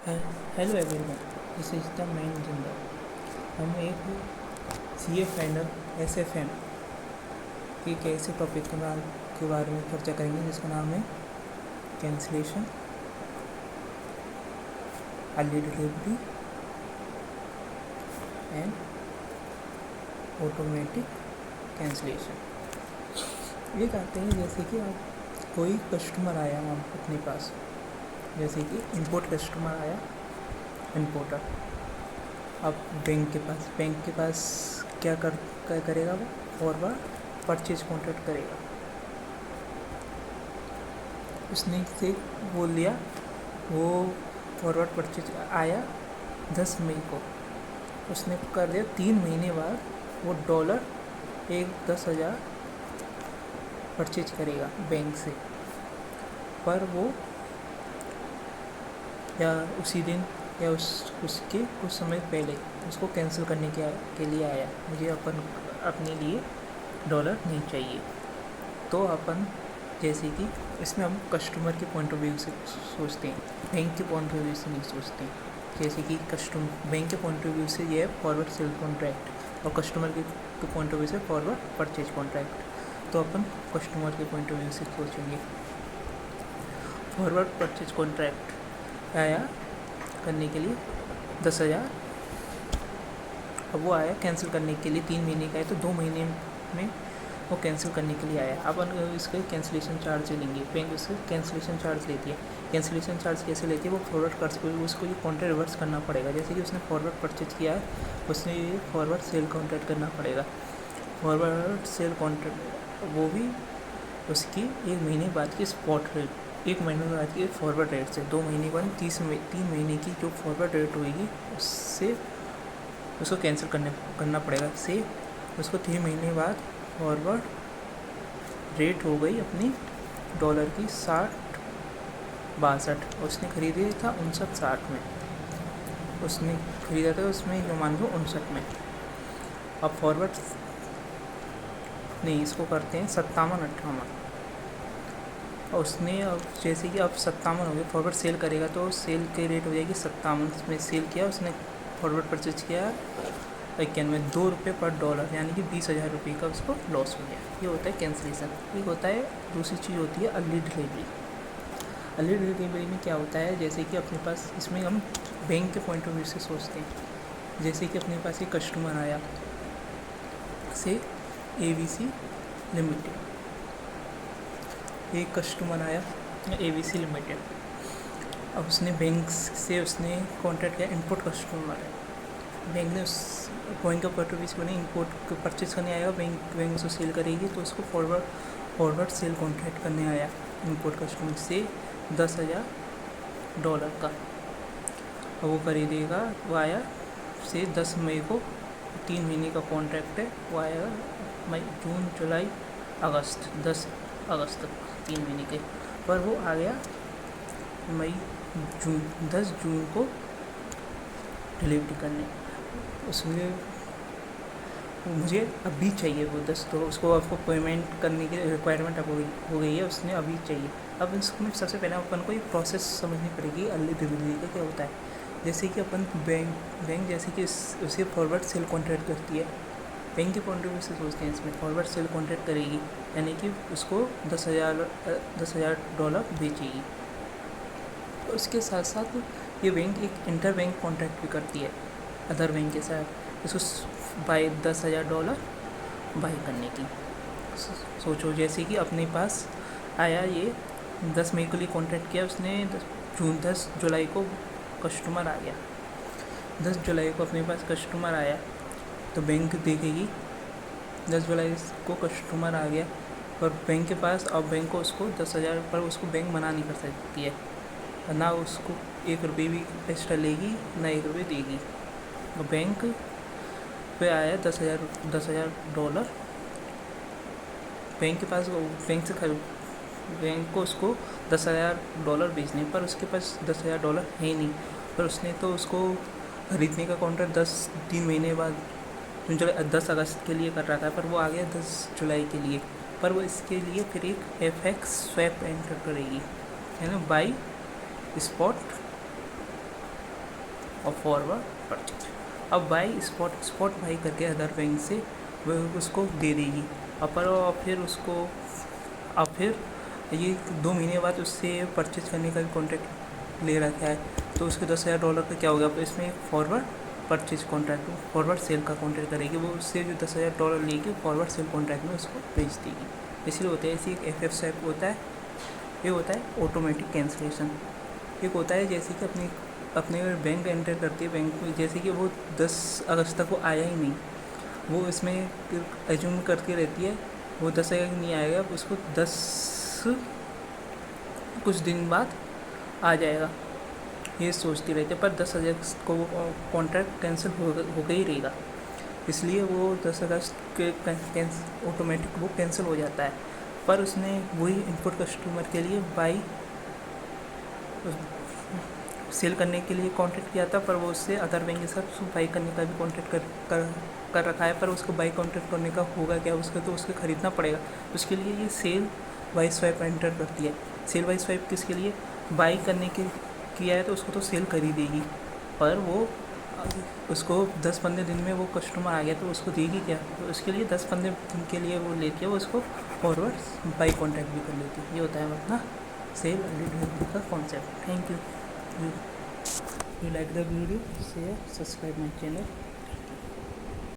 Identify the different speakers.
Speaker 1: Hello everyone, this is the man Jinder. हम एक सी A final SFM के एक ऐसे टॉपिक के बारे में चर्चा करेंगे जिसका नाम है cancellation, early delivery and automatic cancellation. ये कहते हैं जैसे कि आप कोई कस्टमर आया आप अपने पास, जैसे कि इंपोर्ट कस्टमर आया, इंपोर्टर अब बैंक के पास क्या करेगा वो फॉरवर्ड परचेज कॉन्ट्रैक्ट करेगा। उसने से बोल दिया, वो फॉरवर्ड परचेज आया 10 मई को, उसने कर दिया 3 महीने बाद वो डॉलर 10,000 परचेज करेगा बैंक से। पर वो या उसी दिन या उसके कुछ समय पहले उसको कैंसिल करने के लिए आया, मुझे अपने लिए डॉलर नहीं चाहिए। तो अपन जैसे कि इसमें हम कस्टमर के पॉइंट ऑफ व्यू से सोचते हैं, बैंक के पॉइंट ऑफ व्यू से नहीं सोचते हैं। जैसे कि बैंक के पॉइंट ऑफ व्यू से ये है फॉरवर्ड सेल कॉन्ट्रैक्ट, और कस्टमर के पॉइंट ऑफ व्यू से फॉरवर्ड परचेज कॉन्ट्रैक्ट। तो अपन कस्टमर के पॉइंट ऑफ व्यू से सोचेंगे। फॉरवर्ड परचेज कॉन्ट्रैक्ट आया करने के लिए 10,000, अब वो आया कैंसिल करने के लिए 3 महीने का है, तो 2 महीने में वो कैंसिल करने के लिए आया। अब इसके कैंसिलेशन चार्ज लेंगे, बैंक उससे कैंसिलेशन चार्ज लेती है। कैंसिलेशन चार्ज कैसे लेती है, वो फॉरवर्ड कर उसको ये कॉन्ट्रैक्ट रिवर्स करना पड़ेगा। जैसे कि उसने फॉरवर्ड परचेज किया है, उसने ये फॉरवर्ड सेल कॉन्ट्रैक्ट करना पड़ेगा। फॉरवर्ड सेल कॉन्ट्रैक्ट वो भी उसकी 1 महीने बाद की स्पॉट रेट, 1 महीने बाद की फॉरवर्ड रेट से 2 महीने के बाद 3 महीने की जो फॉरवर्ड रेट होगी उससे उसको कैंसिल करना पड़ेगा। से उसको 3 महीने बाद फॉरवर्ड रेट हो गई अपनी डॉलर की 60-62, उसने खरीदे था 59-60 में, उसने खरीदा था उसमें जो मान लो 59 में। अब फॉरवर्ड नहीं, इसको करते हैं 57-58, और उसने अब जैसे कि अब 57 हो गया, फॉरवर्ड सेल करेगा तो सेल की रेट हो जाएगी 57 में। सेल किया उसने, फॉरवर्ड परचेज किया 91, ₹2 पर डॉलर, यानी कि 20,000 रुपये का उसको लॉस हो गया। ये होता है कैंसिलेशन। एक होता है, दूसरी चीज़ होती है अर्ली डिलीवरी। अर्ली डिलीवरी में क्या होता है, जैसे कि अपने पास, इसमें हम बैंक के पॉइंट ऑफ व्यू से सोचते हैं। जैसे कि अपने पास एक कस्टमर आया से ABC लिमिटेड, एक कस्टमर आया ABC लिमिटेड। अब उसने बैंक से उसने कॉन्ट्रैक्ट किया, इंपोर्ट कस्टमर है। बैंक ने उस बैंक का पॉइंट ऑफ व्यू से बने इंपोर्ट परचेज करने आएगा, बैंक उसको सेल करेगी, तो उसको फॉरवर्ड सेल कॉन्ट्रैक्ट करने आया इंपोर्ट कस्टमर से $10,000 का, और वो खरीदेगा। वो आया से 10 मई को, 3 महीने का कॉन्ट्रैक्ट है, वो आएगा मई, जून, जुलाई, अगस्त, 10 अगस्त तक 3 महीने के। पर वो आ गया जून 10 जून को डिलीवरी करने। उसमें मुझे अभी चाहिए वो 10, तो उसको आपको पेमेंट करने की रिक्वायरमेंट अब हो गई है, उसने अभी चाहिए। अब इसमें सबसे पहले अपन को एक प्रोसेस समझनी पड़ेगी अर्ली डिलीवरी का क्या होता है। जैसे कि अपन बैंक जैसे कि उसे फॉरवर्ड सेल कॉन्ट्रैक्ट करती है, बैंक के पॉइंट ऑफ व्यू से सोचते हैं, इसमें फॉरवर्ड सेल कॉन्ट्रैक्ट करेगी, यानी कि उसको $10,000 बेचेगी। उसके साथ साथ ये बैंक एक इंटर बैंक कॉन्ट्रैक्ट भी करती है अदर बैंक के साथ, इसको $10,000 बाई करने की। सोचो जैसे कि अपने पास आया, ये 10 मई के लिए कॉन्ट्रैक्ट किया उसने, 10 जुलाई को कस्टमर आ गया। 10 जुलाई को अपने पास कस्टमर आया, तो बैंक देखेगी 10 जुलाई को कस्टमर आ गया, और बैंक के पास, अब बैंक को उसको 10,000 पर उसको बैंक मना नहीं कर सकती है, ना उसको 1 रुपये भी एक्स्ट्रा लेगी, ना 1 रुपये देगी। तो बैंक पे आया $10,000, बैंक के पास, बैंक को उसको $10,000 बेचने, पर उसके पास $10,000 है ही नहीं। पर उसने तो उसको खरीदने का कॉन्ट्रैक्ट 3 महीने बाद 10 अगस्त के लिए कर रखा है, पर वो आ गया 10 जुलाई के लिए। पर वो इसके लिए फिर एक FX स्वैप एंटर करेगी, है ना, बाई स्पॉट और फॉरवर्ड परचेज। अब बाई स्पॉट बाई करके अदर बैंक से वह उसको दे देगी और फिर ये 2 महीने बाद उससे परचेज करने का भी कॉन्ट्रैक्ट ले रखा है, तो उसके $10,000 का क्या होगा, इसमें forward purchase contract forward sale का कॉन्ट्रैक्ट करेगी, वो उससे जो $10,000 लेके फॉरवर्ड सेल कॉन्ट्रैक्ट में उसको बेच देगी। इसलिए होता है ऐसी एक FF स्वैप होता है। ये होता है ऑटोमेटिक कैंसिलेशन। एक होता है जैसे कि अपने बैंक एंटर करती है, बैंक में जैसे कि वो 10 अगस्त तक वो आया ही नहीं, वो इसमें एज्यूम करती रहती है वो 10,000 नहीं आएगा, उसको 10 कुछ दिन बाद आ जाएगा, ये सोचती रहती है। पर 10,000 को वो कॉन्ट्रैक्ट कैंसिल हो ही रहेगा, इसलिए वो 10 अगस्त के ऑटोमेटिक वो कैंसिल हो जाता है। पर उसने वही इनपुट कस्टमर के लिए बाई सेल करने के लिए कॉन्ट्रैक्ट किया था, पर वो उससे अदर बैंक के साथ बाई करने का भी कॉन्ट्रैक्ट कर रखा है। पर उसको बाई कॉन्ट्रैक्ट करने का होगा क्या, उसको ख़रीदना पड़ेगा। उसके लिए ये सेल बाई स्वाइप एंटर करती है। सेल बाई स्वाइप किसके लिए, बाई करने के किया है तो उसको तो सेल कर ही देगी, पर वो उसको 10-15 दिन में वो कस्टमर आ गया तो उसको देगी क्या, तो उसके लिए 10-15 दिन के लिए वो लेती है, वो उसको फॉरवर्ड बाई कॉन्ट्रैक्ट भी कर लेती है। ये होता है अपना सेल डिलीवरी का concept. Thank you. You like the video, share, subscribe my channel.